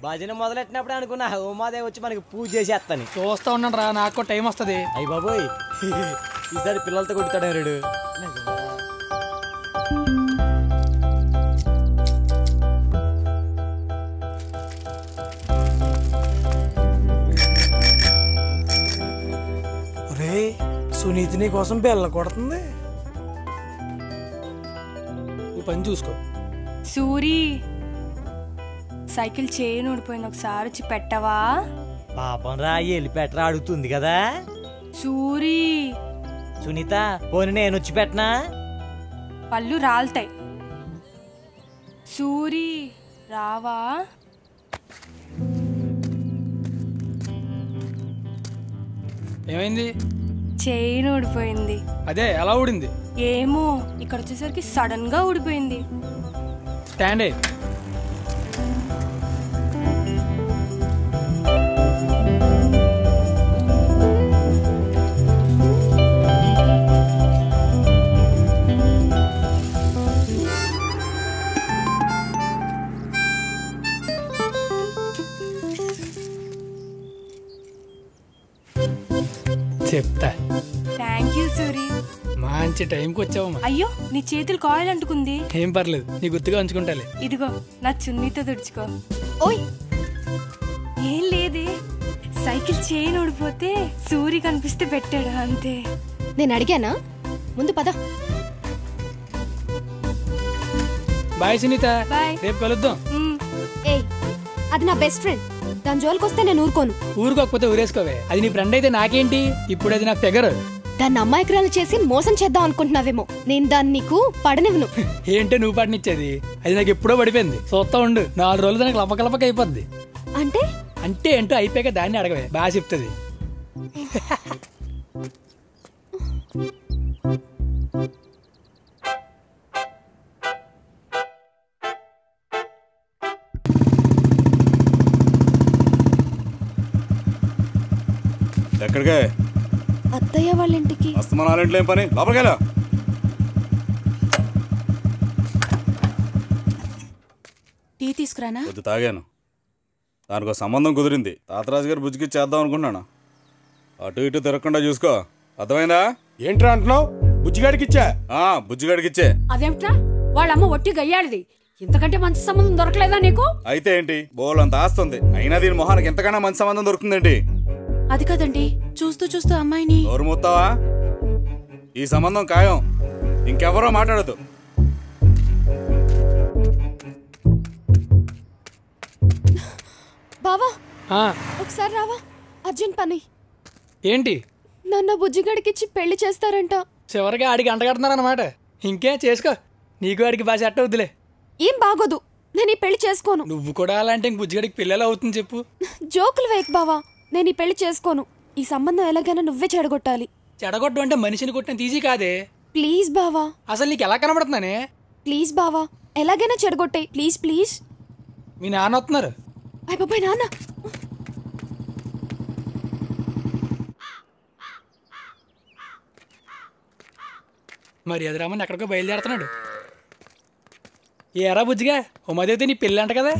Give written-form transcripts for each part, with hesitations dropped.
భజన మొదలెట్టినప్పుడు అనుకున్నా ఉమాదేవి వచ్చి మనకి పూజ చేసేస్తాను. చూస్తా ఉన్నాను రా, నాకు టైం వస్తుంది. అయ్యి బాబోయ్, ఈసారి పిల్లలతో కొడుతాడు రేడు. ఒరే సునీతి నీ కోసం బెల్ల కొడుతుంది. నువ్వు పని చూసుకో. సూరి, సైకిల్ చైన్ ఊడిపోయింది, ఒకసారి వచ్చి పెట్టవా? పాపం రా, వెళ్ళి పెట్టరా అడుగుతుంది కదా. సూరి. సునీత, పోనీ నేను వచ్చి పెట్టనా? పళ్ళు రాలుతాయి. సూరి రావా? ఏమైంది? చైన్ ఊడిపోయింది. అదే ఎలా ఊడింది? ఏమో, ఇక్కడ వచ్చేసరికి సడన్ గా ఊడిపోయింది. స్టాండ్ అయ్యి. చెప్తా. థ్యాంక్ యూ సూరి, మంచి టైంకి వచ్చావమ్మా. అయ్యో నీ చేతులు కాయలు అంటుకుంది. ఏం పర్లేదు, నీ గుర్తుగా ఉంచుకుంటాలే. ఇదిగో నా చున్నీతో తుడుచుకో. ఓయ్ ఏం లేదే, సైకిల్ చైన్ ఊడిపోతే సూరి కనిపిస్తే పెట్టాడు అంతే. నేను అడిగానా? ముందు పద. Bye Sunitha, bye. రేపు కలుద్దాం. ఏయ్, అది నా బెస్ట్ ఫ్రెండ్, దాని జోలికొస్తే నేను ఊరుకోను. ఊరుకోకపోతే ఊరేసుకోవే, అది నీ ఫ్రెండ్ అయితే నాకేంటి, ఇప్పుడు అది నా ఫిగర్. దాన్ని అమ్మాయికురాలు చేసి మోసం చేద్దాం అనుకుంటున్నావేమో, నేను దాన్ని నీకు పడనివ్వను. ఏంటో నువ్వు పాటనిచ్చేది, అది నాకు ఎప్పుడో పడిపోయింది. చూస్తా ఉండు, 4 రోజులు దానికి లపకలపక అయిపోద్ది. అంటే అంటే ఏంటో అయిపోయాక దాన్ని అడగవే, బాగా చెప్తుంది. ఎక్కడికే? అత్తయ్య వాళ్ళ ఇంటికి. అస్తమానాలు ఇంట్లో ఏం పని? లోపలికెళ్ళా. టీ తీసుకురానా? కొద్ది తాగాను, దానికి సంబంధం కుదిరింది. తాతరాజు గారు బుజ్జికి చేద్దాం అనుకున్నాను. అటు ఇటు తిరగకుండా చూసుకో, అర్థమైందా? ఏంట్రా అంటున్నావు? బుజ్జిగాడికి ఇచ్చా. బుజ్జిగాడికి ఇచ్చే. అదేమిట్రా, వాళ్ళమ్మ ఒట్టి గయ్యాడిది, ఇంతకంటే మంచి సంబంధం దొరకలేదా నీకు? అయితే ఏంటి, బోల్ అంత ఆస్తుంది, అయినా దీని మొహానికి ఎంతకన్నా మంచి సంబంధం దొరుకుతుందేంటి? అది కాదండి, చూస్తూ చూస్తూ అమ్మాయిని. నోరు మూస్తావా? ఈ సంబంధం ఖాయం, ఇంకెవరో మాట్లాడదు. బావా ఒకసారి రావా, అర్జెంట్ పని. ఏంటి? నన్ను బుజ్జిగాడికిచ్చి పెళ్లి చేస్తారంట. చివరిగా ఆడికి అంటగడుతున్నారన్నమాట. ఇంకే చేసుకో, నీకు ఆడికి బాగా సెట్ అవుతులే. ఏం బాగోదు, నేను ఈ పెళ్లి చేసుకోను. నువ్వు కూడా అలాంటి ఇంక బుజ్జిగాడికి పిల్లలు అవుతుంది చెప్పు. జోకులు వేయకు బావా, నేను ఈ పెళ్లి చేసుకోను. ఈ సంబంధం ఎలాగైనా నువ్వే చెడగొట్టాలి. చెడగొట్టు అంటే మనిషిని కొట్టిన ఈజీ కాదే. ప్లీజ్ బావా. అసలు నీకు ఎలా కనబడుతున్నానే? ప్లీజ్ బావా, ఎలాగైనా చెడగొట్టాయి ప్లీజ్ ప్లీజ్. మీ నాన్న వస్తున్నారు. అయ్య బాబాయ్, నాన్న. మరి అది రామని ఎక్కడికో బయలుదేరుతున్నాడు. ఏరా బుజ్జిగా, ఉమాదేవితే నీ పెళ్ళి అంట కదా?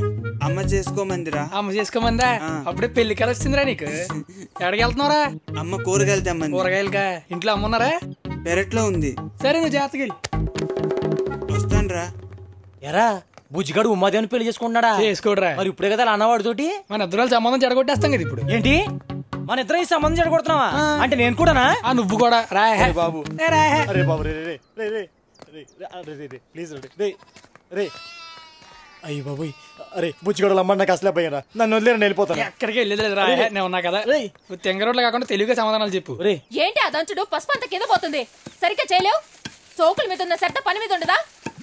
అమ్మ చేసుకోమందిరా. అమ్మ చేసుకోమందా? అప్పుడే పెళ్లి కల వచ్చిందిరా నీకు. ఎక్కడికి వెళ్తున్నావురా? అమ్మ కూరగాయలు తెమ్మంది. కూరగాయలుగా? ఇంట్లో అమ్మున్నారా? పెరట్లో ఉంది. సరే, నువ్వు జాగ్రత్తగా వెళ్ళి. వస్తానురా. ఎరా, బుజ్జిగాడు ఉమాదేవిని పెళ్లి చేసుకుంటున్నాడా? చేసుకోడరా. మరి ఇప్పుడే కదా అన్నవాడితోటి మన ఇద్దరు సంబంధం చెడగొట్టేస్తాం కదా ఇప్పుడు. ఏంటి, మన ఇద్దరం ఈ సంబంధం చెడగొడుతున్నావా? అంటే నేను కూడానా? నువ్వు కూడా రా బాబు. అరే బాబు, ప్లీజ్ రే. అయ్యి బాబోయ్, అరే బుజ్జిగడలు అమ్మ నాకు అసలే పోయినా, నన్ను వదిలేరు, వెళ్ళిపోతాను. ఎక్కడికి వెళ్ళలేదు రా, నేను ఉన్నా కదా. నువ్వు తెంగరోడ్లు కాకుండా తెలుగుగా సమాధానాలు చెప్పు. ఏంటి ఆ దంచుడు పసుపు అంత కింద పోతుంది, సరిగ్గా చేయలేవు? సోకుల మీద ఉన్న సెట్ట పని మీద ఉండదా?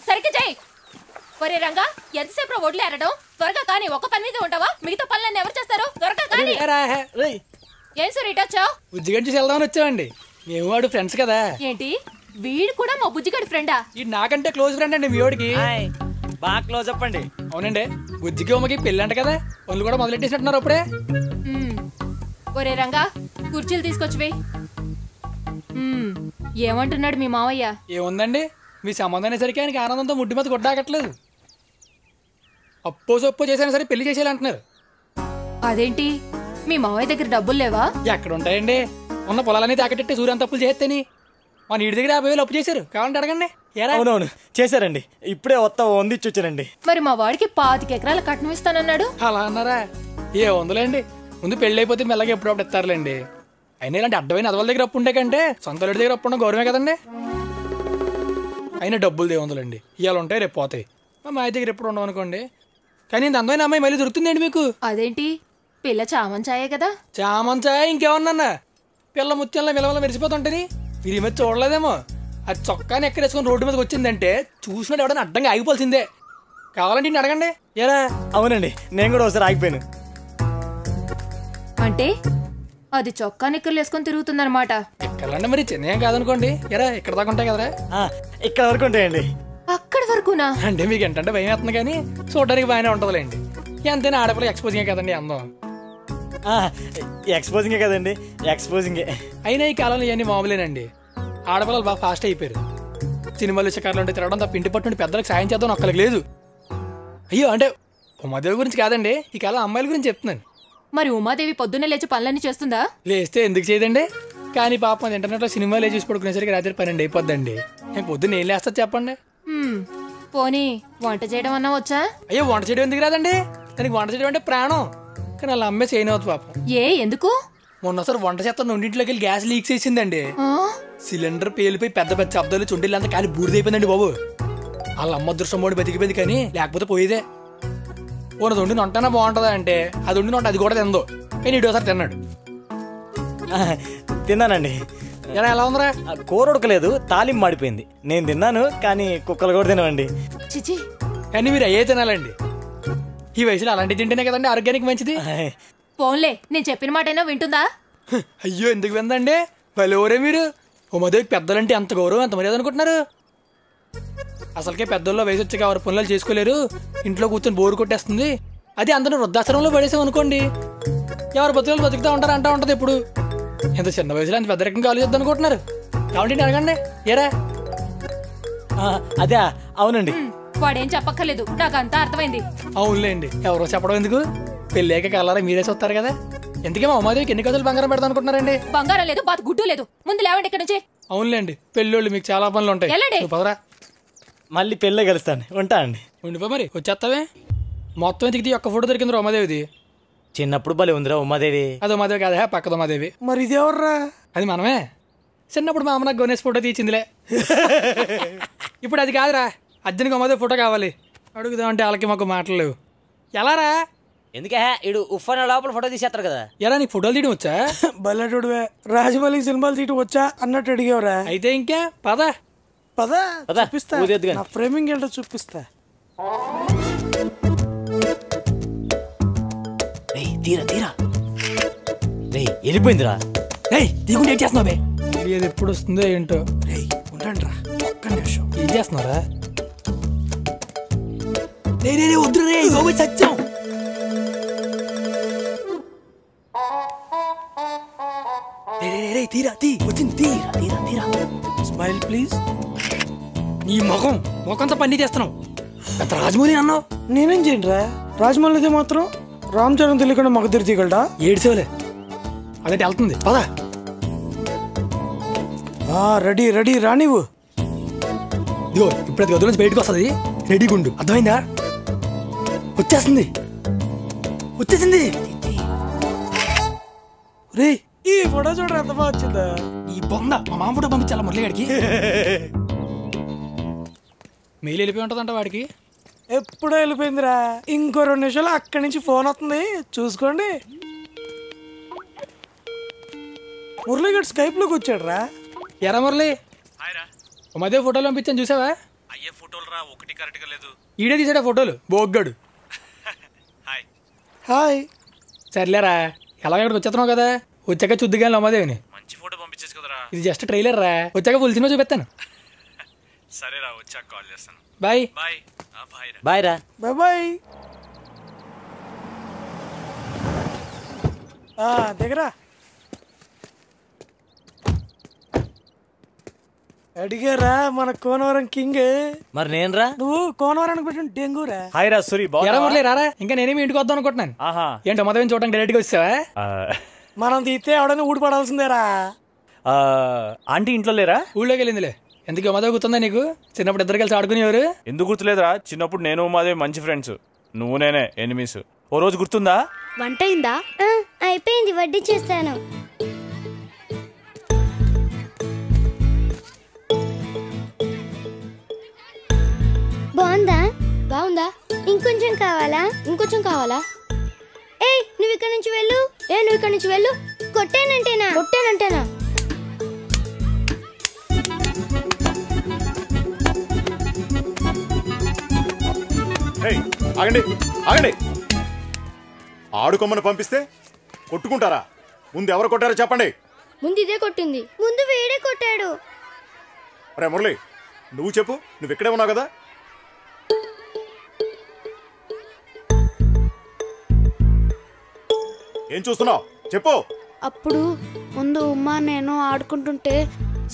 సరిగ్గా చేయి. ఒరే రంగా, ఎంతసేపు ఒడ్లు ఏరడం? త్వరగా కానీ, ఒక్క పని మీద ఉంటావా? మిగతా పనులన్నీ ఎవరు చేస్తారు? త్వరగా కానీ. ఏం సార్ ఇటు వచ్చావు? బుజ్జిగడ్డి చూసి వెళ్దామని వచ్చావండి. మేము వాడు ఫ్రెండ్స్ కదా. ఏంటి, వీడు కూడా మా బుజ్జిగడి ఫ్రెండా? ఇది నాకంటే క్లోజ్ ఫ్రెండ్ అండి మీ వాడికి. బాగా క్లోజ్ అప్ అండి. అవునండి, బుజ్జికి ఉమ్మకి పెళ్ళి అంట కదా, వాళ్ళు కూడా మొదలెట్టేసినట్టున్నారు అప్పుడే. ఒరే రంగా, కుర్చీలు తీసుకొచ్చివి. ఏమంటున్నాడు మీ మావయ్య? ఏముందండి, మీ సంబంధం అనేసరికి ఆయనకి ఆనందంతో ముడ్డి మీద కొట్టాకట్లేదు. అప్పో సొప్పో చేసినా సరే పెళ్లి చేసేయాలంటున్నారు. అదేంటి మీ మావయ్య దగ్గర డబ్బులు లేవా? ఎక్కడ ఉంటాయండి, ఉన్న పొలాలన్నీ తాకటెట్టి సూర్యం తప్పులు చేస్తేని మా నీటి దగ్గర 50,000 అప్పు చేశారు, కావాలంటే అడగండి. అవునవును చేశారండి, ఇప్పుడే వందిచ్చి వచ్చానండి. మరి మా వాడికి 25 ఎకరాల కట్నం ఇస్తానన్నాడు. అలా అన్నారా? ఏ వందలేండి, ముందు పెళ్ళి అయిపోతే మెల్లగా ఎప్పుడప్పుడు ఇస్తారులేండి. అయినా ఇలాంటి అడ్డమైన అదవాళ్ళ దగ్గర అప్పు ఉండే కంటే సొంత ఇంటి దగ్గర అప్పు ఉండడం గౌరవమే కదండి. అయినా డబ్బులు దేవందులండి, ఇవాళ ఉంటాయి రేపు పోతాయి. మా మాయ దగ్గర ఎప్పుడు ఉండవు అనుకోండి. కానీ ఇంత అందమైన అమ్మాయి మళ్ళీ దొరుకుతుందండి మీకు. అదేంటి పిల్ల చామంచాయే కదా? చామంచాయ ఇంకేమన్నా, పిల్ల ముత్యంలో మిలవల మెరిసిపోతుంటది. మీరు ఈ మధ్య చూడలేదేమో, అది చొక్కాని ఎక్కడేసుకొని రోడ్డు మీదకి వచ్చిందంటే చూసినట్టు ఎవడన్నా అడ్డంగా ఆగిపోవాల్సిందే. కావాలంటే ఇన్ని అడగండి. ఏరా? అవునండి, నేను కూడా ఒకసారి ఆగిపోయాను. అంటే అది చొక్కా నిక్కర్లు వేసుకొని తిరుగుతుందన్నమాట. ఎక్కడంటే మరి చిన్నేం కాదనుకోండి. ఎరా ఇక్కడ దాకా ఉంటాయి కదరా? ఇక్కడ వరకు ఉంటాయండి. అక్కడి వరకునా? అంటే మీకు ఏంటంటే భయం వేస్తుంది, కానీ చూడడానికి బాగానే ఉంటుందిలేండి. ఎంతైనా ఆడపిల్ల ఎక్స్పోజింగే కదండి అందం. ఎక్స్పోజింగే కదండి, ఎక్స్పోజింగే. అయినా ఈ కాలంలో ఇవన్నీ మామూలేనండి. ఆడపిల్లలు బాగా ఫాస్ట్ అయిపోయారు. సినిమాలు షికార్లు ఉంటే తిరగడం తప్ప ఇంటి పట్టు పెద్దలకు సాయం చేద్దాం ఒక్కరికి లేదు. అయ్యో అంటే ఉమాదేవి గురించి కాదండి, ఈ కాలం అమ్మాయిల గురించి చెప్తున్నాను. మరి ఉమాదేవి పొద్దున్నే లేచి పనులన్నీ చేస్తుందా? లేస్తే ఎందుకు చేయదండి, కానీ పాపం ఇంటర్నెట్లో సినిమాలు చూసి పడుకునేసరికి రాత్రి 12 అయిపోద్దండి. నేను పొద్దున్న ఏం లేస్తా చెప్పండి. పోనీ వంట చేయడం అన్నా వచ్చా? అయ్యో వంట చేయడం ఎందుకు రాదండి, దానికి వంట చేయడం అంటే ప్రాణం. కానీ అలా అమ్మే చేయను అవుతుంది పాపం. ఎందుకు? మొన్నసారి వంట చేస్తాను ఇంటింట్లోకి వెళ్ళి గ్యాస్ లీక్స్ వేసిందండి. సిలిండర్ పేలిపోయి పెద్ద పెద్ద శబ్దాలు చుండీలంతా కానీ బూడిదైపోయిందండి బాబు. వాళ్ళ అమ్మ అదృష్టం మోడి బతికిపోయింది, కానీ లేకపోతే పోయేదే. ఓనది వండిన వంటనా బాగుంటుందా అంటే అది వండిన వంట అది కూడా తిందో, కానీ ఇటోసారి తిన్నాడు. తిన్నానండి. ఎలా ఉందిరా? కూర ఉడకలేదు, తాలింపు మాడిపోయింది. నేను తిన్నాను, కానీ కుక్కలు కూడా తినవండి. చిచి, కానీ మీరు అయ్యే తినాలండి. ఈ వయసులో అలాంటి తింటేనే కదండి ఆరోగ్యానికి మంచిది. పోన్లే, నేను చెప్పిన మాట అయినా వింటుందా? అయ్యో ఎందుకు విందండి, భలేవరే మీరు. ఉమాదేవికి పెద్దలంటే ఎంత గౌరవం, ఎంత మర్యాద అనుకుంటున్నారు. అసలుకే పెద్దల్లో వయసు వచ్చి ఎవరు పనులు చేసుకోలేరు, ఇంట్లో కూర్చొని బోరు కొట్టేస్తుంది. అది అందరూ వృద్ధాశ్రమంలో పడేసాం అనుకోండి, ఎవరు బతుకులు బతుకుతా ఉంటారు అంటా ఉంటది. ఇప్పుడు ఎంత చిన్న వయసులో అంత పెద్ద రకంగా ఆలోచిద్దాం అనుకుంటున్నారు. కాబట్టి అడగండి. ఏరా? అదే అవునండి. వాడేం చెప్పక్కర్లేదు, నాకు అంతా అర్థమైంది. అవునులేండి, ఎవరో చెప్పడం ఎందుకు, పెళ్ళాక కలరా మీరే చూస్తారు కదా. ఎందుకే మా ఉమాదేవికి ఎన్ని గదులు బంగారం పెడదాం అనుకుంటున్నారండి? బంగారం లేదు, బాత్ గుడ్డు లేదు. ముందు లేవండి ఇక్కడ నుంచి. అవునులేండి, పెళ్ళోళ్ళు మీకు చాలా పనులు ఉంటాయి. పదరా, మళ్ళీ పెళ్ళే కలుస్తాను. ఉంటా అండి. ఉండిపో మరి, వచ్చేస్తావే. మొత్తం ఎతికితే ఒక్క ఫోటో దొరికింది ఉమాదేవిది. చిన్నప్పుడు భలే ఉందిరా ఉమాదేవి. అది ఉమాదేవి కాదా, పక్కది ఉమాదేవి. మరి ఇది ఎవర్రా? అది మనమే. చిన్నప్పుడు మా అమ్మ నాకు గణేష్ ఫోటో తీసిందిలే. ఇప్పుడు అది కాదురా, అర్జున్కి ఉమాదేవి ఫోటో కావాలి. అడుగుదామంటే వాళ్ళకి మాకు మాటలు లేవు. ఎలారా? ఎందుకే ఇడు ఉఫ్ఫన లోపల ఫోటో తీసేస్తారు కదా. ఎలా నీకు ఫోటోలు తీయడం వచ్చా? బల్లెటుడివే, రాజమౌళి సినిమాలు తీయటం వచ్చా అన్నట్టు అడిగేవరా? అయితే ఇంకా పద పద చూపిస్తా, నా ఫ్రేమింగ్ ఏంటో చూపిస్తా. తీరా తీరా వెళ్ళిపోయిందిరా. తీకుండా ఏం చేస్తున్నావు బే? ఇది ఎప్పుడు వస్తుందో ఏంటో. ఉండండి రా ఒక్క నిమిషం. ఏం చేస్తున్నారా? వద్దు రే, సత్యం. తీరా తీ, వచ్చింది. తీరా తీరా తీరా. Smile please. నీ ముఖంతో పని చేస్తున్నావు. అంత రాజమౌళి అన్నావు. నేనేం చేయండి రా, రాజమౌళిదే మాత్రం రామ్ చరణ్ తెలియకుండా మగధీర తీయగలడా? ఏడ్చేవలే, అదే వెళ్తుంది. పదా రెడీ రెడీ రా నీవు. ఇదిగో ఇప్పుడు అది గదుల నుంచి బయటకు వస్తుంది, రెడీ గుండు. అర్థమైందా? వచ్చేసింది. రే ఈ ఫోటో చూడరా ఎంత బాగా వచ్చిందా. ఈ బొంద మా మామ ఫోటో పంపించాలా మురళిగాడికి? మెయిల్ వెళ్ళిపోయి ఉంటుందంట వాడికి. ఎప్పుడో వెళ్ళిపోయిందిరా, ఇంకో 2 నిమిషాలు అక్కడి నుంచి ఫోన్ వస్తుంది, చూసుకోండి. మురళిగాడు స్కైప్ లోకి వచ్చాడు రా. ఎరా మురళి, మధ్య ఫోటోలు పంపించాను చూసావా? అయ్యే ఫోటోలు రా, ఒకటి కరెక్ట్ గా లేదు. ఈడే తీసాడా ఫోటోలు, బోగ్గాడు. హాయ్. సర్లేరా, ఎలాగ ఇక్కడికి వచ్చేస్తున్నావు కదా, వచ్చాక చూద్దు కానీ అమ్మదేవిని. మంచి ఫోటో పంపించేసి కదరా. ఇది జస్ట్ ట్రైలర్ రా, వచ్చాక ఫుల్ సినిమా చూపిస్తాను. సరేరా, వచ్చాక కాల్ చేస్తాను. Bye bye. బాయ్ రా. Bye bye. దగ్గర అడిగారా మన కోనవరం కింగ్. మరి నేనురా? నువ్వు కోనవరానికి పెట్టిన డెంగూరా. హాయ్ రా సూరి, రారా ఇంకా నేనేమి ఇంటికి వద్దాం అనుకుంటున్నాను. ఏంటో మొదలు చూడడానికి డైరెక్ట్ గా వచ్చావా? మనం తీస్తే ఎవడైనా ఊడిపడాల్సిందేరా. ఆంటీ ఇంట్లో లేరా? ఊళ్ళోకి వెళ్ళిందిలే. ఎందుకు ఉమాదేవి గుర్తుందా నీకు? చిన్నప్పుడు ఇద్దరు కలిసి ఆడుకునేవారు. ఎందుకు గుర్తులేదురా? చిన్నప్పుడు నేను ఉమాదేవి మంచి ఫ్రెండ్స్, నువ్వు నేనే ఎనిమీస్. ఓ రోజు గుర్తుందా? వంట అయిందా? అయిపోయింది, వడ్డీ చేస్తాను. బాగుందా? బాగుందా? ఇంకొంచెం కావాలా? ఇంకొంచెం కావాలా? ఏయ్, నువ్వు ఇక్కడ నుంచి వెళ్ళు. నువ్వు ఇక్కడ నుంచి వెళ్ళు. కొట్టానంటేనా? కొట్టానంటేనా? ఆగండి ఆగండి. ఆడుకోమని పంపిస్తే కొట్టుకుంటారా? ముందు ఎవరు కొట్టారో చెప్పండి. ముందు ఇదే కొట్టింది. ముందు వేడే కొట్టాడు. రే మురళి, నువ్వు చెప్పు. నువ్వు ఇక్కడే ఉన్నావు కదా. ఏం చూస్తున్నావు? చెప్పు. అప్పుడు ముందు ఉమా నేను ఆడుకుంటుంటే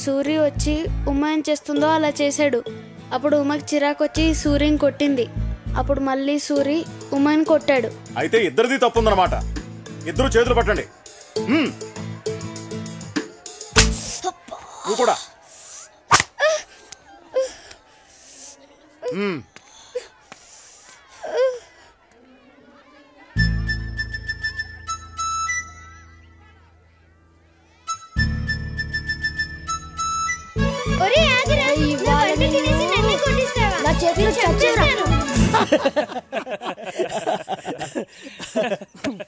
సూరి వచ్చి ఉమా ఏం చేస్తుందో అలా చేశాడు. అప్పుడు ఉమాకి చిరాకు వచ్చి సూర్యని కొట్టింది. అప్పుడు మళ్ళీ సూరి ఉమాని కొట్టాడు. అయితే ఇద్దరిది తప్పుందన్నమాట. ఇద్దరు చేతులు పట్టండి. నువ్వు కూడా. నా చేతిలో చచ్చేసాను.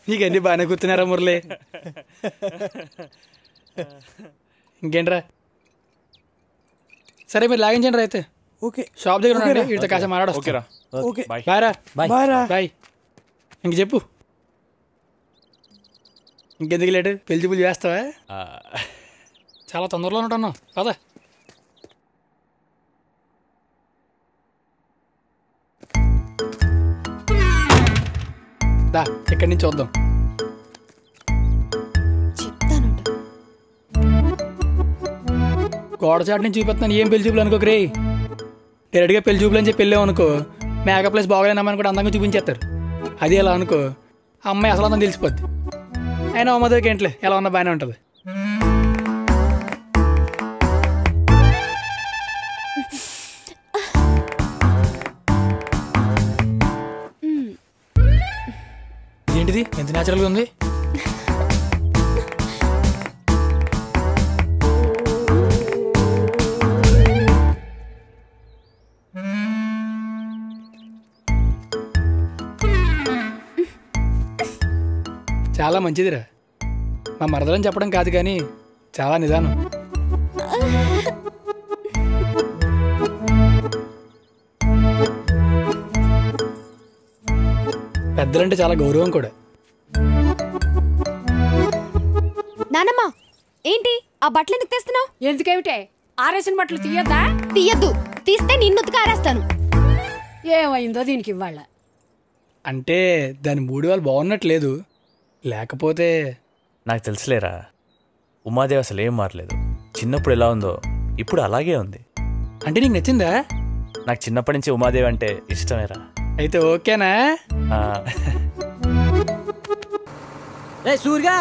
నీకన్నీ బాగానే కూర్చున్నారా మురళి? ఇంకేంట్రా? సరే మీరు లాగించండి రా. అయితే ఓకే, షాప్ దగ్గర ఉండండి. వీటితో కాసేపు మాట్లాడొచ్చు. ఓకేరా, ఓకే, బాయ్ రా. బాయ్ రా. బాయ్. ఇంక చెప్పు, ఇంకెందుకు లేటు? పెళ్లి చూపులు చేస్తావా? చాలా తొందరలో ఉంటున్నావు పదా. దా ఇక్కడి నుంచి చూద్దాం. చెప్తానండి. గోడచాటు నుంచి చూపిస్తున్నాను. ఏం పెళ్లి చూపులు అనుకోకరే. డైరెక్ట్గా పెళ్లి చూపులు అని చెప్పి వెళ్ళావు అనుకో, మేకప్ ప్లేస్ బాగోలేనమ్మని కూడా అందంగా చూపించేస్తారు. అది ఎలా అనుకో, అమ్మాయి అసలు అందని తెలిసిపోద్ది. అయినా ఉమాదేవికి ఏంట్లే, ఎలా ఉన్నా బాగానే ఉంటుంది. ఏంటిది ఎంత న్యాచురల్గా ఉంది? చాలా మంచిదిరా. మా మరదలని చెప్పడం కాదు కానీ చాలా నిదానం. పెద్దలంటే చాలా గౌరవం కూడా. నానమ్మ, ఏంటి ఆ బట్టలు ఎందుకు తెస్తున్నావు? ఎందుకేమిటే? ఆరేసిన బట్టలు తీయద్దా? తీయద్దు. తీస్తే నిన్ను ఉతికారేస్తాను. ఏమైందో దీనికి ఇవ్వాల. అంటే దాని 3 వేలు బాగున్నట్లేదు. లేకపోతే నాకు తెలుసులేరా, ఉమాదేవి అసలు ఏం మారలేదు. చిన్నప్పుడు ఎలా ఉందో ఇప్పుడు అలాగే ఉంది. అంటే నీకు నచ్చిందా? నాకు చిన్నప్పటి నుంచి ఉమాదేవి అంటే ఇష్టమేరా. అయితే ఓకేనా? రే సూరిగా,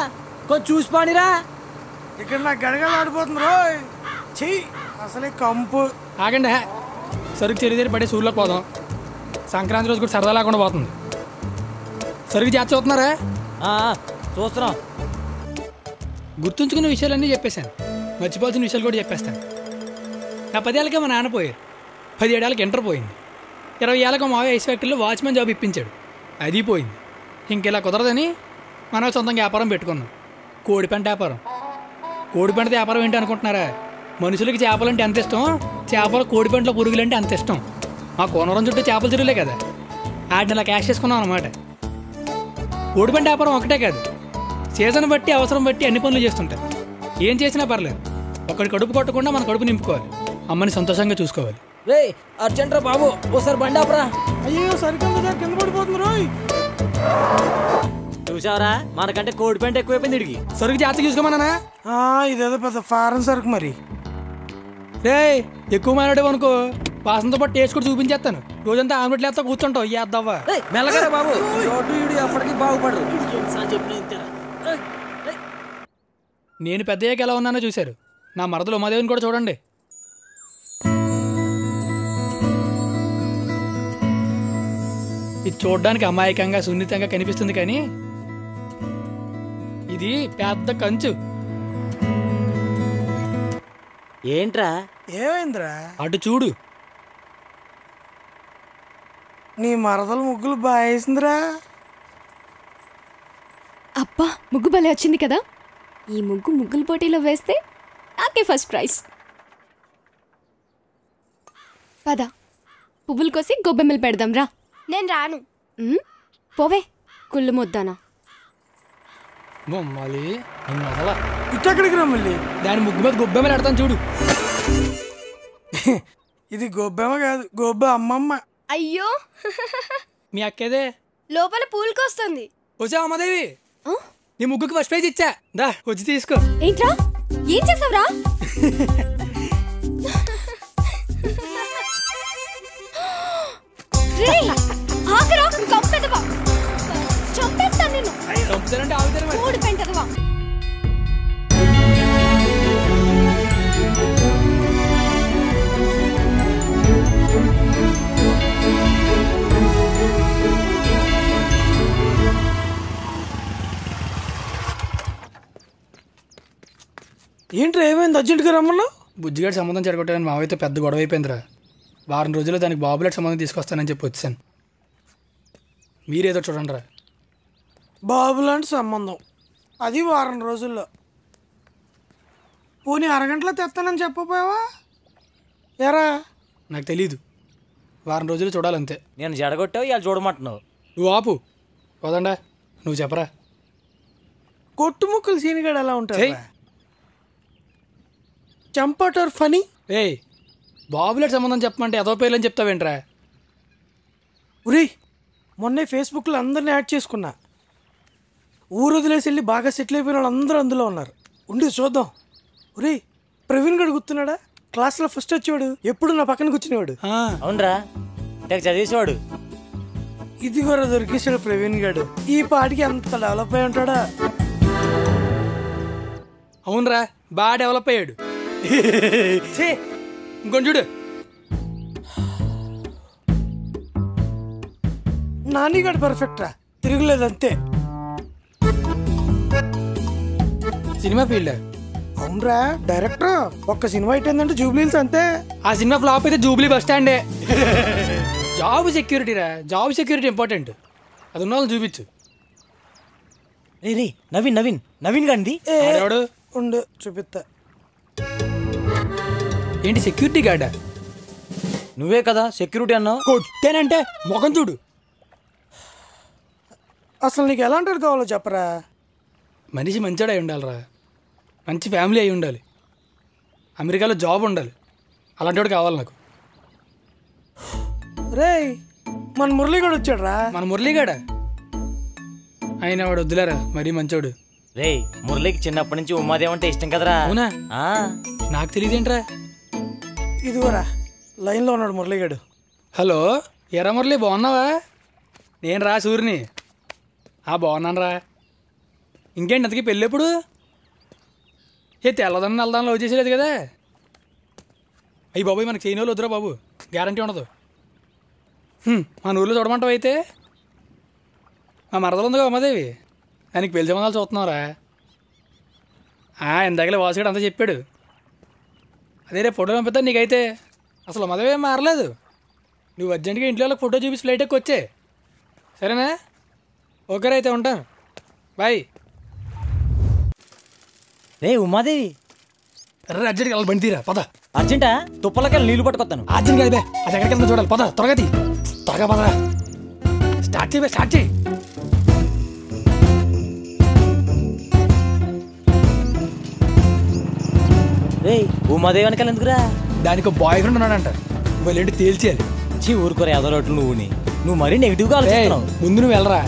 కొంచెం చూసి పానిరా. ఇక్కడ నాకు గడగలు ఆడిపోతుంది రోయ్. చెయ్యి అసలే కంపు. ఆగండి. సరుకు చెరి పడే సూర్యులోకి పోదాం. సంక్రాంతి రోజు కూడా సరదా లేకుండా పోతుంది. సరుకు జాగ్రత్త చూస్తున్నారా? చూస్తున్నాం. గుర్తుంచుకున్న విషయాలన్నీ చెప్పేశాను. మర్చిపోవాల్సిన విషయాలు కూడా చెప్పేస్తాను. నా 10 ఏళ్ళకే మా నాన్న పోయారు. 17 ఏళ్ళకి ఇంటర్ పోయింది. 20 ఏళ్ళకి మావయ్య ఐస్ ఫ్యాక్టరీలో వాచ్మెన్ జాబ్ ఇప్పించాడు. అది పోయింది. ఇంకెలా కుదరదని మనం సొంతంగా వ్యాపారం పెట్టుకున్నాం. కోడిపెంట వ్యాపారం. కోడిపెంటది వ్యాపారం ఏంటి అనుకుంటున్నారా? మనుషులకి చేపలంటే ఎంత ఇష్టం, చేపలు కోడిపెంటలో పురుగులంటే అంత ఇష్టం. మా కోనవరం చుట్టూ చేపల చెరువులే కదా, వాటిని ఇలా క్యాష్ చేసుకున్నాం అనమాట. కోడిపెంట వ్యాపారం ఒకటే కాదు, సీజన్ బట్టి అవసరం బట్టి అన్ని పనులు చేస్తుంటారు. ఏం చేసినా పర్లేదు, ఒకటి కడుపు కొట్టకుండా మన కడుపు నింపుకోవాలి. అమ్మని సంతోషంగా చూసుకోవాలి. రే అర్జెంట్ రా బాబు, ఓసారి బండి ఆపరా. అయ్యో సరిగ్గా కింద పడిపోతుంది రోయ్. చూసావరా, మనకంటే కోడిపెంట ఎక్కువైపోయింది ఇడికి. సరుకు జాగ్రత్త చూసుకోమన్నా. ఇదేదో పెద్ద ఫారెన్ సరుకు మరి. రే ఎక్కువ మాట్లాడేవు అనుకో వాసనతో పాటు టేస్ట్ కూడా చూపించేస్తాను. రోజంతా ఆమ్లెట్లు వేస్తా కూర్చుంటావు ఏద్దావా. మెల్లగారా బాబు, అప్పటికి బాగుపడరు. నేను పెద్దయ్యాక ఎలా ఉన్నానో చూశారు. నా మరదలు ఉమాదేవిని కూడా చూడండి. ఇది చూడడానికి అమాయకంగా సున్నితంగా కనిపిస్తుంది కానీ ఇది పెద్ద కంచు. ఏంట్రా ఏమైందిరా? అటు చూడు. నీ మరదలు ముగ్గులు బాగా వేసిందిరా. అబ్బా ముగ్గు భలే వచ్చింది కదా. ఈ ముగ్గుల పోటీలో వేస్తే నాకే ఫస్ట్ ప్రైజ్. పద పువ్వులు కోసి గొబ్బెమ్మలు పెడదాం రా. నేను రాను. పోవే కుళ్ళు ముద్దానా. బొమ్మాలి నిన్ను వదలా. ఇట్టెక్కడికి రా మళ్ళీ? దాని ముగ్గు మీద గొబ్బెమ్మలు పెడతాను చూడు. ఇది గొబ్బెమ్మ కాదు, గొబ్బ అమ్మమ్మ. అయ్యో మీ అక్కేదే లోపల పూలుకొస్తుంది. వచ్చా అమ్మదేవి, నీ ముగ్గుకి ఫస్ట్ ప్రైజ్ ఇచ్చా. దా వచ్చి తీసుకో. ఏంట్రా ఏం చేసావురా? ఆగరా కంపెదవా, చంపేస్తాను నిన్ను. చంపుతానంటే ఆగుతాను మరి. మూడు పెంటదవా. ఏంట్రా ఏమైంది? అర్జెంట్గా రమ్మన్నా. బుజ్జిగాడి సంబంధం చెడగొట్టాలని మావైతే పెద్ద గొడవ అయిపోయిందిరా. వారం రోజుల్లో దానికి బాబులాంటి సంబంధం తీసుకొస్తానని చెప్పి వచ్చాను. మీరేదో చూడండి రా. బాబు లాంటి సంబంధం, అది వారం రోజుల్లో. పోనీ అరగంటలో తెస్తానని చెప్పపోయావా? ఎరా నాకు తెలీదు, వారం రోజులు చూడాలంతే. నేను జడగొట్టావు, ఇవాళ చూడమంటున్నావు. నువ్వు ఆపు పోదండా, నువ్వు చెప్పరా. కొట్టు ముక్కలు సీనిగాడు ఎలా ఉంటాయి? చంపటర్ ఫనీ. ఏయ్ బాబులాంటి సంబంధం చెప్పమంటే ఏదో పేర్లని చెప్తావేంట్రా? ఉరి మొన్నే ఫేస్బుక్లో అందరిని యాడ్ చేసుకున్నా. ఊరు వదిలేసి వెళ్ళి బాగా సెటిల్ అయిపోయిన వాళ్ళు అందరూ అందులో ఉన్నారు. ఉండి చూద్దాం. ఉరి ప్రవీణ్ గడు గుర్తున్నాడా? క్లాస్లో ఫస్ట్ వచ్చేవాడు, ఎప్పుడు నా పక్కన కూర్చునేవాడు. అవునరా, చదివేసేవాడు. ఇది కూడా దొరికేసాడు ప్రవీణ్ గడు. ఈ పాటికి అంత డెవలప్ అయి ఉంటాడా? అవునరా, బాగా డెవలప్ అయ్యాడు. ఇంకొని చూడు. నానిగాడు పర్ఫెక్ట్ రా, తిరుగులేదు అంతే. Cinema field. అవునరా, డైరెక్టర్. ఒక్క సినిమా అయిపోయిందంటే జూబ్లీస్ అంతే. ఆ సినిమా ఫ్లాప్ అయితే జూబ్లీ బస్ స్టాండే. జాబ్ సెక్యూరిటీ రా, జాబ్ సెక్యూరిటీ ఇంపార్టెంట్. అది ఉన్న వాళ్ళని చూపించు. రే నవీన్ నవీన్ నవీన్ గాంధీ ఎవడు? ఉండు చూపిస్తా. ఏంటి సెక్యూరిటీ గార్డా? నువ్వే కదా సెక్యూరిటీ అన్నావు. కొట్టానంటే ముఖం చూడు. అసలు నీకు ఎలాంటి కావాలో చెప్పరా. మనిషి మంచోడు అయి ఉండాలిరా, మంచి ఫ్యామిలీ అయి ఉండాలి, అమెరికాలో జాబ్ ఉండాలి. అలాంటి వాడు కావాలి నాకు. రే మన మురళీగాడు వచ్చాడు రా. మన మురళీగాడా? ఆయన వాడు వద్దులేరా, మరీ మంచోడు. రే మురళికి చిన్నప్పటి నుంచి ఉమాదేవి అంటే ఇష్టం కదరా. అవునా? నాకు తెలియదేంట్రా. ఇదిగోరా లైన్లో ఉన్నాడు మురళీగాడు. హలో ఎరా మురళి, బాగున్నావా? నేను రా సూర్యుని. బాగున్నాను రా. ఇంకేంటి అంతకీ పెళ్ళి ఎప్పుడు? తెల్లదాన్ని నల్లదాన్ని లవ్ చేసేలేదు కదా? అయ్యి బాబోయ్, మనకి చేయని వాళ్ళు వద్దురా బాబు, గ్యారంటీ ఉండదు. మన ఊళ్ళో చూడమంటావు అయితే? మా మరదలు ఉందిగా ఉమాదేవి, దానికి పెళ్లి సంబంధాలు చూస్తున్నావురా. ఇందాకలే వాసుగాడు అంతా చెప్పాడు. అదే రేపు ఫోటో పంపిస్తాను నీకైతే. అసలు ఉమాదేవి ఏం మారలేదు. నువ్వు అర్జెంట్గా ఇంట్లో వాళ్ళకి ఫోటో చూపించి ఫ్లైట్ ఎక్కి వచ్చే, సరేనా? ఓకేరా, అయితే ఉంటాను, బాయ్. రే ఉమాదేవి, అర్జెంట్గా వెళ్ళి బండి తీరా, పద. అర్జెంటా? తుప్పలకెళ్ళి నీళ్ళు పట్టుకొస్తాను. అర్జెంట్ కాదు బే, అది ఎక్కడికి వెళ్తా చూడాలి. పద త్వరగా తీ, త్వరగా పద. స్టార్ట్ చేయి, స్టార్ట్ చేయి. రే ఉమాదేవి వెనకాల ఎందుకురా? దానికి బాయ్ ఫ్రెండ్ ఉన్నాడంట, వాళ్ళేంటి తేల్చేయాలి. ఊరుకోరా ఎదో రోడ్లు నువ్వు మరీ నెగిటివ్గా ఆలోచిస్తున్నావు. ముందు నువ్వు వెళ్ళరా.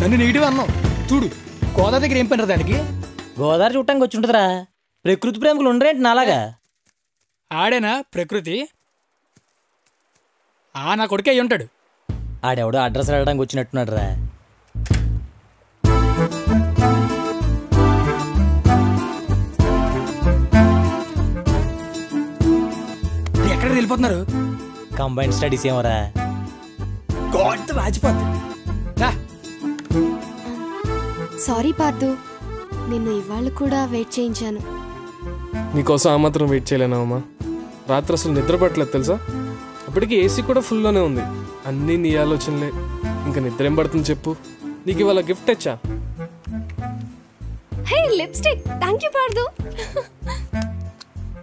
నన్ను నెగిటివ్ అన్నావు. చూడు గోదావరి దగ్గర ఏం పని దానికి? గోదావరి చూడటానికి వచ్చి ఉంటుందిరా. ప్రకృతి ప్రేమికులు ఉండరేంటి నాలాగా? ఆడేనా ప్రకృతి? నా కొడుకే అయి ఉంటాడు. ఆడెవడో అడ్రస్ అడగడానికి వచ్చినట్టున్నాడు రా. ఎక్కడ వెళ్ళిపోతున్నారు? కంబైన్ స్టడీస్ ఏమరా? రాజిపోద్ది. సారీ పార్దు, నిన్ను ఇవాళ కూడా వెయిట్ చేయించాను. నీకోసం ఆ మాత్రం వెయిట్ చేయలేనావమ్మా. రాత్రి అసలు నిద్ర పట్టలేదు తెలుసా. అప్పటికి ఏసీ కూడా ఫుల్లోనే ఉంది. అన్నీ నీ ఆలోచనలే. ఇంకా నిద్ర ఏం పడుతుంది చెప్పు. నీకు ఇవాళ గిఫ్ట్ తెచ్చా. Hey lipstick. Thank you Pardhu.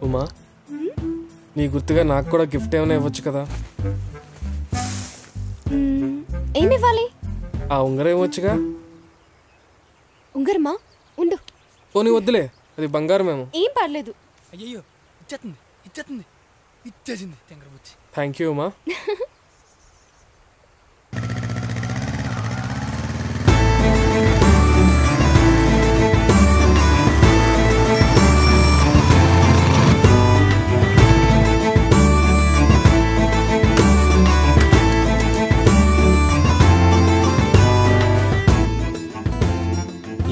Uma, నీ గుర్తుగా నాకు కూడా గిఫ్ట్ ఏమైనా ఇవ్వచ్చు కదా. ఏమి ఇవ్వాలి? ఆ ఉంగరం ఇవ్వచ్చుగా. ఉంగరమా? ఉండు. పోనీ వద్దులే, అది బంగారమేమో. ఏం పర్లేదు. అయ్యో ఇచ్చేసింది. Thank you Uma.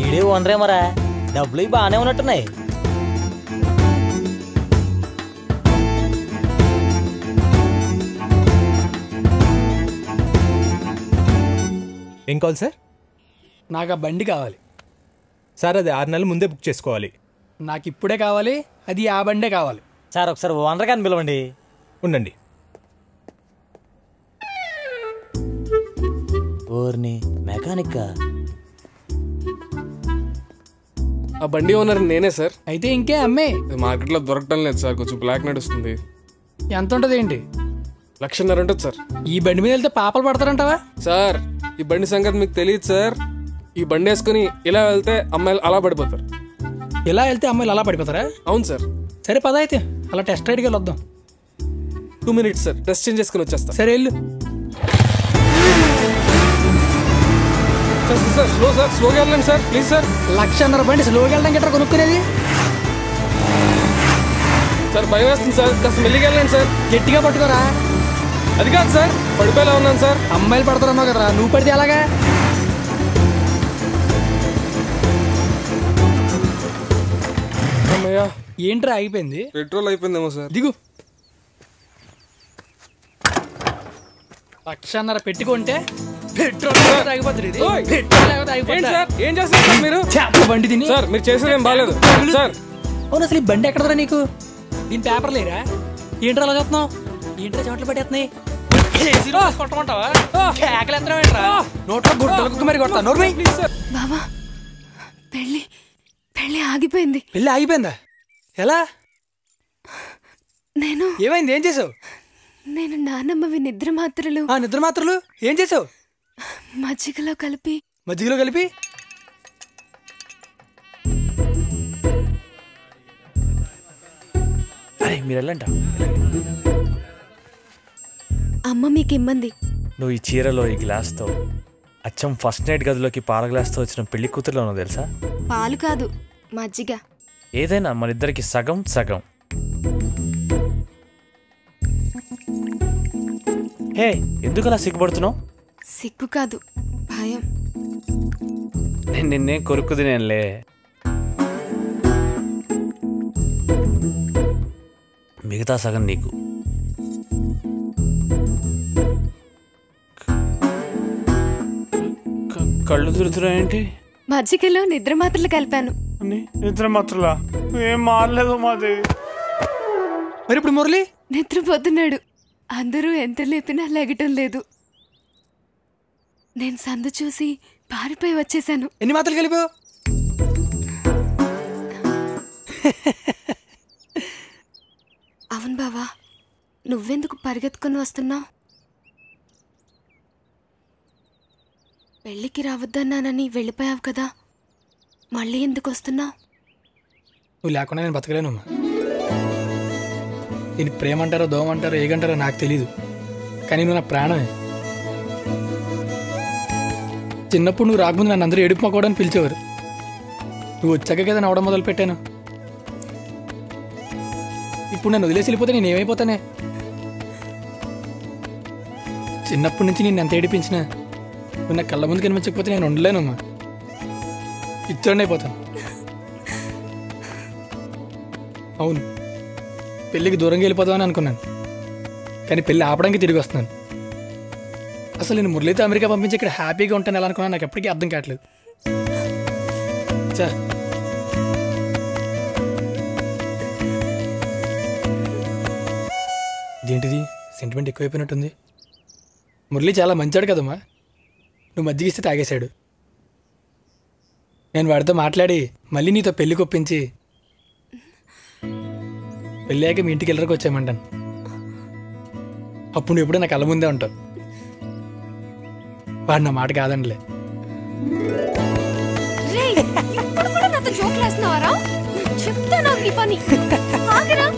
ఈడే ఓనరేమరా. డబ్బులు బాగానే ఉన్నట్టున్నాయి. ఏం కావాలి సార్? నాకు ఆ బండి కావాలి సార్. అది 6 నెలల ముందే బుక్ చేసుకోవాలి. నాకు ఇప్పుడే కావాలి. అది ఆ బండే కావాలి. సార్ ఒకసారి ఓనర్ గారిని పిలవండి. ఉండండి. ఓర్ని మెకానిక్. ఆ బండి ఓనర్ నేనే సార్. అయితే ఇంకే అమ్మే. మార్కెట్లో దొరకటం లేదు సార్, కొంచెం బ్లాక్ నడుస్తుంది. ఎంత ఉంటుంది ఏంటి? 1,50,000 ఉంటుంది సార్. ఈ బండి మీద వెళ్తే పాపలు పడతారంటావా? సార్ ఈ బండి సంగతి మీకు తెలియదు సార్. ఈ బండి వేసుకుని ఇలా వెళ్తే అమ్మాయిలు అలా పడిపోతారు. ఇలా వెళ్తే అమ్మాయిలు అలా పడిపోతారా? అవును సార్. సరే పద అయితే అలా టెస్ట్ రైడ్కి వెళ్ళొద్దాం. 2 minutes సార్, టెస్ట్ చేంజ్ చేసుకుని వచ్చేస్తా. సరే వెళ్ళు. సార్ స్లో సార్, స్లోగా వెళ్ళండి సార్ ప్లీజ్ సార్. 1,50,000 బండి స్లోగా వెళ్ళడం గట్రా కొనుక్కునేది. సార్ భయం వేస్తుంది సార్, కాస్త మెల్లిగా వెళ్ళండి సార్. గట్టిగా పట్టుకోరా. అది కాదు సార్, పడిపోయేలా ఉన్నాను సార్. అమ్మాయిలు పడుతున్నావు కదరా, నువ్వు పడితే అలాగా. అమ్మయ్యా. ఏంట్రా ఆగిపోయింది? పెట్రోల్ అయిపోయిందేమో సార్. దిగు. 1,50,000 పెట్టుకుంటే పెట్రోల్ ఆగిపోతుంది. ఏం చేస్తారు మీరు? బండి తిని సార్ మీరు చేసేది ఏం బాగాలేదు సార్. అవును అసలు ఈ బండి ఎక్కడరా నీకు? దీని పేపర్ లేరా? ఏంట్రా అలా చూస్తున్నావు? ఏంట్రా చెమటలు పట్టేస్తున్నాయి? కొట్టమంటావా? నోట్లో గుడ్డలకు మరి కొడతా. నోర్మై. బాబా పెళ్ళి ఆగిపోయింది. పెళ్ళి ఆగిపోయిందా? ఎలా? ఏమైంది? ఏం చేసావు? నేను నానమ్మవి నిద్ర మాత్రలు ఏం చేసావు? మజ్జిగలో కలిపి మీరు వెళ్ళంట. అమ్మ మీకు ఇమ్మంది. నువ్వు ఈ చీరలో ఈ గ్లాస్తో అచ్చం ఫస్ట్ నైట్ గదిలోకి పాల గ్లాస్తో వచ్చిన పెళ్లి కూతురులో ఉన్నావు తెలుసా? పాలు కాదు, మజ్జిగ. ఏదైనా మన ఇద్దరికి సగం సగం. హే, ఎందుకు అలా సిగ్గుపడుతున్నావు? సిగ్గు కాదు, భయం. నేను నిన్నేం కొరుకు తినేనులే. మిగతా సగం నీకు. కళ్ళు తిరుగుతున్నాయేంటి? మజ్జిగలో నిద్ర మాత్రలు కలిపాను. నిద్ర మాత్రలా? ఏం మారలేదు మాది. మరి ఇప్పుడు మురళి నిద్రపోతున్నాడు. అందరూ ఎంత లేపినా లెగటం లేదు. నేను సందు చూసి పారిపోయి వచ్చేసాను. ఎన్ని మాత్రలు కలిపావు? అవును బావా, నువ్వెందుకు పరిగెత్తుకుని వస్తున్నావు? పెళ్ళికి రావద్దన్నానని వెళ్ళిపోయావు కదా, మళ్ళీ ఎందుకు వస్తున్నావు? నువ్వు లేకుండా నేను బతకలేనమ్మా. దీన్ని ప్రేమ అంటారో దోమ అంటారో ఏగంటారో నాకు తెలీదు, కానీ నువ్వు నా ప్రాణమే. చిన్నప్పుడు నువ్వు రాకముందు నన్ను అందరూ ఏడుపు మొక్కవడం పిలిచేవారు. నువ్వు వచ్చాక కదా నవ్వడం మొదలు పెట్టాను. ఇప్పుడు నన్ను వదిలేసి వెళ్ళిపోతే నేను ఏమైపోతానే? చిన్నప్పటి నుంచి నేను ఎంత ఏడిపించినా నువ్వు నా కళ్ళ ముందు కనిపించకపోతే నేను ఉండలేనమ్మా. ఇచ్చోండి అయిపోతాను. అవును, పెళ్ళికి దూరంగా వెళ్ళిపోదామని అనుకున్నాను, కానీ పెళ్ళి ఆపడానికి తిరిగి వస్తున్నాను. అసలు నేను మురళితో అమెరికా పంపించి ఇక్కడ హ్యాపీగా ఉంటాను ఎలా అనుకున్నాను నాకు ఎప్పటికీ అర్థం కావట్లేదు. చా ఇదేంటిది సెంటిమెంట్ ఎక్కువైపోయినట్టుంది. మురళి చాలా మంచాడు కదమ్మా. నువ్వు మజ్జిగిస్తే తాగేశాడు. నేను వాడితో మాట్లాడి మళ్ళీ నీతో పెళ్లి కొప్పించి పెళ్ళాక మీ ఇంటికి వెళ్ళరికి వచ్చామంటాను. అప్పుడు నువ్వు ఎప్పుడూ నా కళ్ళ ముందే ఉంటావు. వాడు నా మాట కాదండిలే. ఇప్పుడు కూడా నాతో జోకులు వేస్తున్నావారా? చెప్తా నాకు నీ పని. ఆగరా.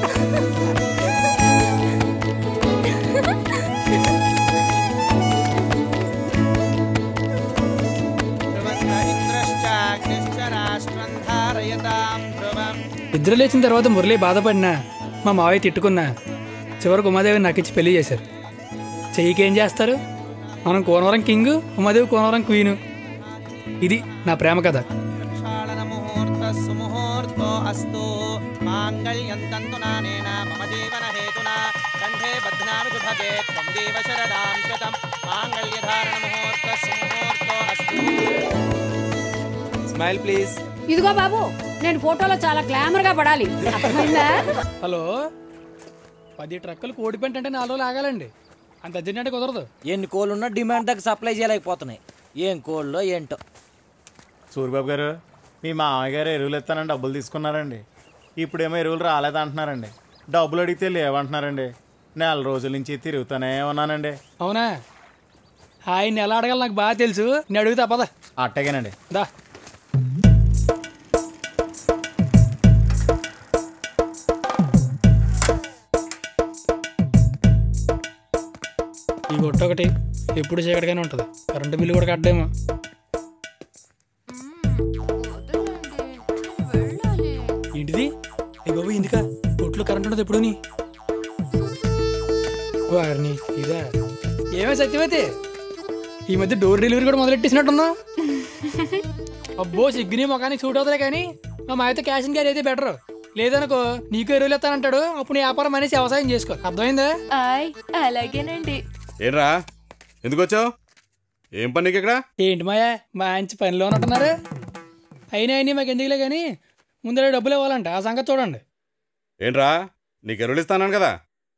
ఇద్దరు లేచిన తర్వాత మురళి బాధపడినా మా మావయ్య తిట్టుకున్నా చివరికి ఉమాదేవి నాకు ఇచ్చి పెళ్లి చేశారు. చెయ్యికి ఏం చేస్తారు? మనం కోనవరం కింగ్, ఉమాదేవి కోనవరం క్వీను. ఇది నా ప్రేమ కథ. Smile please. ఇదిగో బాబు, నేను ఫోటోలో చాలా గ్లామర్ గా పడాలి. హలో, 10 ట్రక్కులు కోడి పెంట అంటే 4 రోజులు ఆగాలండి. అంత అర్జెంట్ అంటే కుదరదు. ఎన్ని కోళ్ళు ఉన్నా డిమాండ్ దగ్గర సప్లై చేయలేకపోతున్నాయి. ఏం కోళ్ళో ఏంటో. సూరిబాబు గారు, మీ మామయ్య గారు ఎరువులు ఇస్తానని డబ్బులు తీసుకున్నారండి. ఇప్పుడేమో ఎరువులు రాలేదంటున్నారండి. డబ్బులు అడిగితే లేవంటున్నారండి. 4 రోజుల నుంచి తిరుగుతూనే ఉన్నానండి. అవునా? ఆయన ఎలా అడగాలి నాకు బాగా తెలుసు. నేను అడుగుతా పద. అట్టగేనండి. దా. ఈ గొట్ట ఒకటి ఎప్పుడు చీకటిగానే ఉంటుంది. కరెంటు బిల్లు కూడా కట్టేమో. ఏంటిది? ఏ బాబు ఎందుకా ఒట్లో కరెంట్ ఉంటుంది ఎప్పుడు? వారిని ఇదా ఏమే సత్యమైతే ఈ మధ్య డోర్ డెలివరీ కూడా మొదలెట్టేసినట్టున్నా. అబ్బో సిగ్గుని మొఖానికి సూట్ అవుతాయి, కానీ మా మాయతో క్యాష్ అండ్ క్యారీ అయితే బెటర్. లేదనుకో నీకు ఎరువులు ఎత్తానంటాడు. అప్పుడు నీ వ్యాపారం అనేసి వ్యవసాయం చేసుకో. అర్థమైందా? అలాగేనండి. ఏంట్రా ఎందుకు వచ్చావు? ఏం పనికి ఇక్కడ? ఏంటి మాయా మంచి పనిలో ఉన్నట్టున్నారు. అయినా అయినా మాకు ఎందుకులే, కానీ ముందర డబ్బులు ఇవ్వాలంట. ఆ సంగతి చూడండి. ఏంట్రా నీకు ఎరువులు ఇస్తాను కదా,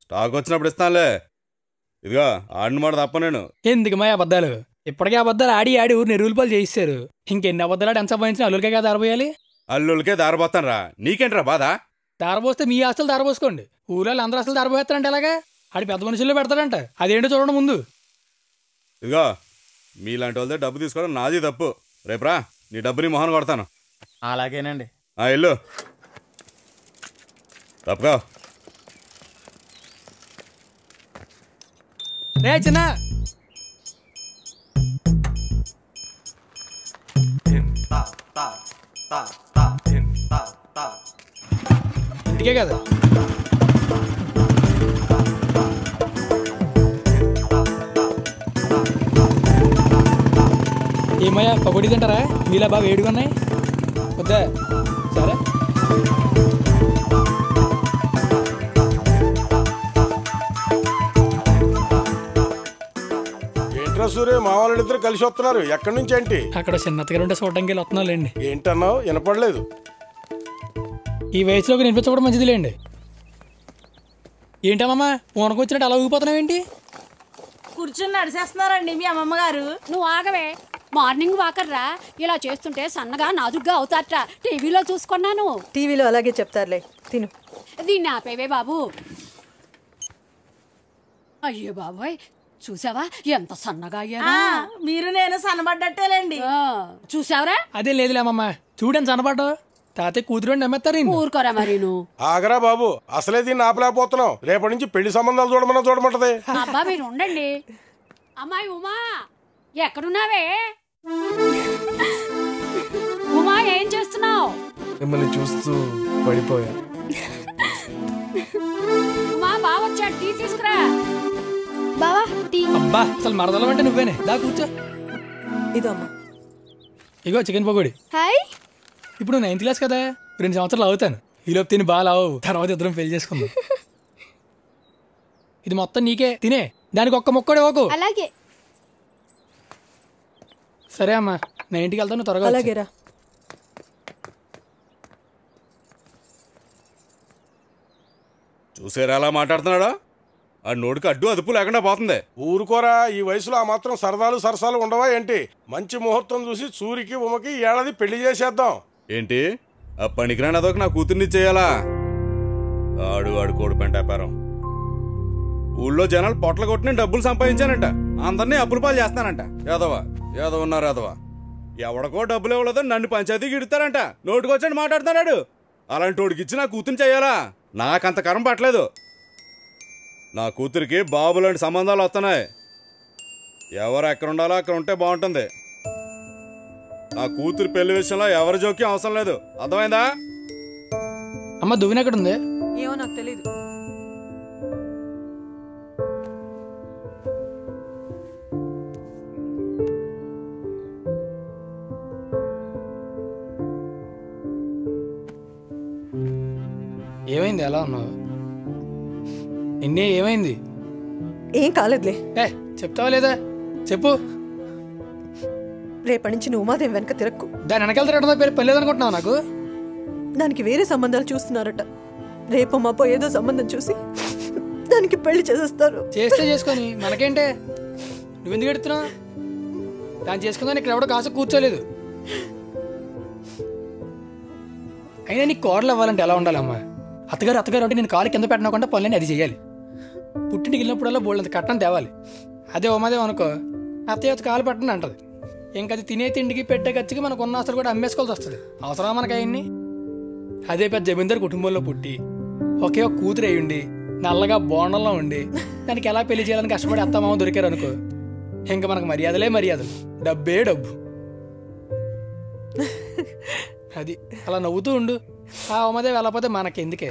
స్టాక్ వచ్చినప్పుడు ఇస్తానులే. ఇదిగో ఆడిన మాట తప్ప నేను. ఎందుకు మాయ అబద్ధాలు? ఇప్పటికే అబద్ధాలు ఆడి ఆడి ఊరిని ఎరువులు పాలు చేయిస్తారు. ఇంకెన్ని అబద్ధాలు ఆడి ఎంత సంపాదించిన అల్లులకే కదా దారపోయాలి. అల్లులకే దారపోతాను రా. నీకేంట్రా బాధ? దారపోస్తే మీ ఆస్తులు దారపోసుకోండి. ఊళ్ళో అందరూ అసలు దారపోతారంటే ఎలాగా? ఆడి పెద్ద మనుషుల్లో పెడతాడంట. అదేంటో చూడండి ముందు. ఇదిగో మీలాంటి వాళ్ళతో డబ్బు తీసుకోవడం నాది తప్పు. రేపురా నీ డబ్బుని మొహన్ కొడతాను. అలాగేనండి. ఇల్లు తప్పుగా. రే చిన్న ఇంటికే కదా. ఏమయ్యా పకోడీ తింటారా? మీలా బాగా వేడిగా ఉన్నాయి. వద్దా? సరే. ఏంట్రా సూర్య, మా వాళ్ళిద్దరు కలిసి వస్తున్నారు. ఎక్కడి నుంచి ఏంటి? అక్కడ చిన్నతగా ఉంటే చూడడానికి వెళ్ళి వస్తున్నాం లేండి. ఏంటన్నావు? వినపడలేదు. ఈ వయసులోకి వినిపించకూడదు మంచిది లేండి. ఏంటమ్మా వనకొచ్చినట్టు అలా ఊగిపోతున్నావేంటి? కూర్చొని నడిచేస్తున్నారండి మీ అమ్మమ్మ గారు. నువ్వు ఆగవే. మార్నింగ్ వాకర్రా. ఇలా చేస్తుంటే సన్నగా నాజుగ్గా అవుతారట. టీవీలో చూసుకున్నాను. టీవీలో అలాగే చెప్తారులే. తిను. దీన్ని ఆపేవే బాబు. అయ్యో బాబోయ్, చూసావా ఎంత సన్నగా అయ్యాను. మీరు నేను సన్నబడ్డట్టేలేండి. చూసావరా? అదే లేదులేమమ్మా, చూడని సన్నపాటు తాతయ్య కూతురు నమ్మేస్తారు. ఊరుకోరా మరి నువ్వు. ఆగరా బాబు, అసలే దీన్ని ఆపలేకపోతున్నావు. రేపటి నుంచి పెళ్లి సంబంధాలు చూడమన్నా చూడమంటది. అబ్బా మీరు ఉండండి. అమ్మాయి ఉమా ఎక్కడున్నావే? ఉమా ఏం చేస్తున్నావు? మిమ్మల్ని చూస్తూ పడిపోయా. ఉమా బావ వచ్చాడు, టీ తీసుకురా. బావా టీ. అబ్బా అసలు మరదలం అంటే నువ్వేనే. దా కూర్చో. ఇదమ్మా. ఇగో చికెన్ పకోడీ. హాయ్. ఇప్పుడు 9th క్లాస్ కదా, 2 సంవత్సరాలు అవుతాను. ఈలోపు తిని బాగా లావు, తర్వాత ఇద్దరం పెళ్లి చేసుకుందాం. ఇది మొత్తం నీకే, తినే. దానికి ఒక్క ముక్కడే ఓకు. అలాగే. సరే అమ్మా, నేను ఇంటికి వెళ్తాను, త్వరగా. అలాగేరా. చూసారా ఎలా మాట్లాడుతున్నాడా? ఆ నోటికి అడ్డు అదుపు లేకుండా పోతుంది. ఊరుకోరా, ఈ వయసులో ఆ మాత్రం సరదాలు సరసాలు ఉండవా ఏంటి? మంచి ముహూర్తం చూసి సూరికి ఉమకి ఈ ఏడాది పెళ్లి చేసేద్దాం. ఏంటి ఆ పనికిరాని అదొక నా కూతుర్ని చేయాలా? ఆడు కోడి పెంట వ్యాపారం. ఊళ్ళో జనాలు పొట్ల కొట్టి డబ్బులు సంపాదించానంట, అందరినీ అప్పుల పాలు చేస్తానంట. యాదవున్నారు యాదవా. ఎవడికో డబ్బులు ఇవ్వలేదో నన్ను పంచాయతీకి ఇడతారంట. నోటికొచ్చాడు మాట్లాడుతున్నాడు. అలాంటి వాడికిచ్చి నా కూతుర్ని చేయాలా? నాకంత కరం పట్టలేదు. నా కూతురికి బాబు లాంటి సంబంధాలు వస్తున్నాయి. ఎవరు ఎక్కడ ఉండాలో అక్కడ ఉంటే బాగుంటుంది. నా కూతురు పెళ్లి విషయంలో ఎవరి జోక్యం అవసరం లేదు, అర్థమైందా? అమ్మ దువ్వెన ఎక్కడ ఉంది? ఏమో నాకు తెలీదు. ఏమైంది? ఎలా ఉన్నావు? నిన్నే ఏమైంది? ఏం కాలేదులే. చెప్తావా లేదా? చెప్పు. రేపటి నుంచి నువ్వు ఉమాదేవి వెనక తిరక్కు. దాని వెనకాల తిరగడం పేరు పని లేదనుకుంటున్నావు నాకు? దానికి వేరే సంబంధాలు చూస్తున్నారట. రేపు మాపో ఏదో సంబంధం చూసి దానికి పెళ్లి చేసేస్తారు. చేస్తే చేసుకొని మనకేంటే? నువ్వెందుకు ఎడుతున్నావు? దాన్ని చేసుకుందా ఇక్కడ ఎవడో కాసు కూర్చోలేదు. అయినా నీకు కోడలు అవ్వాలంటే ఎలా ఉండాలమ్మా? అత్తగారు అంటే నేను కాలు కింద పెట్టినాకుండా పనులని అది చేయాలి. పుట్టింటికి వెళ్ళినప్పుడల్లా బోళ్ళంత కట్టని తేవాలి. అదే ఉమాదేవి అనుకో, అత్తయ్య కాలు పెట్టండి అంటది. ఇంకది తినే తిండికి పెట్టే ఖర్చుకి మనకు ఉన్న ఆస్తులు కూడా అమ్మేసుకోవాల్సి వస్తుంది. అవసరమా మనకి అవన్నీ? అదే పెద్ద జమీందారు కుటుంబంలో పుట్టి ఒకే ఒక కూతురు అయ్యుండి నల్లగా బోండంలో ఉండి దానికి ఎలా పెళ్లి చేయాలని కష్టపడి అత్తమామ దొరికారు అనుకో, ఇంకా మనకు మర్యాదలే మర్యాదలు, డబ్బే డబ్బు. అది అలా నవ్వుతూ ఉండు. ఆ ఉమాదేవి వెళ్ళకపోతే మనకెందుకే?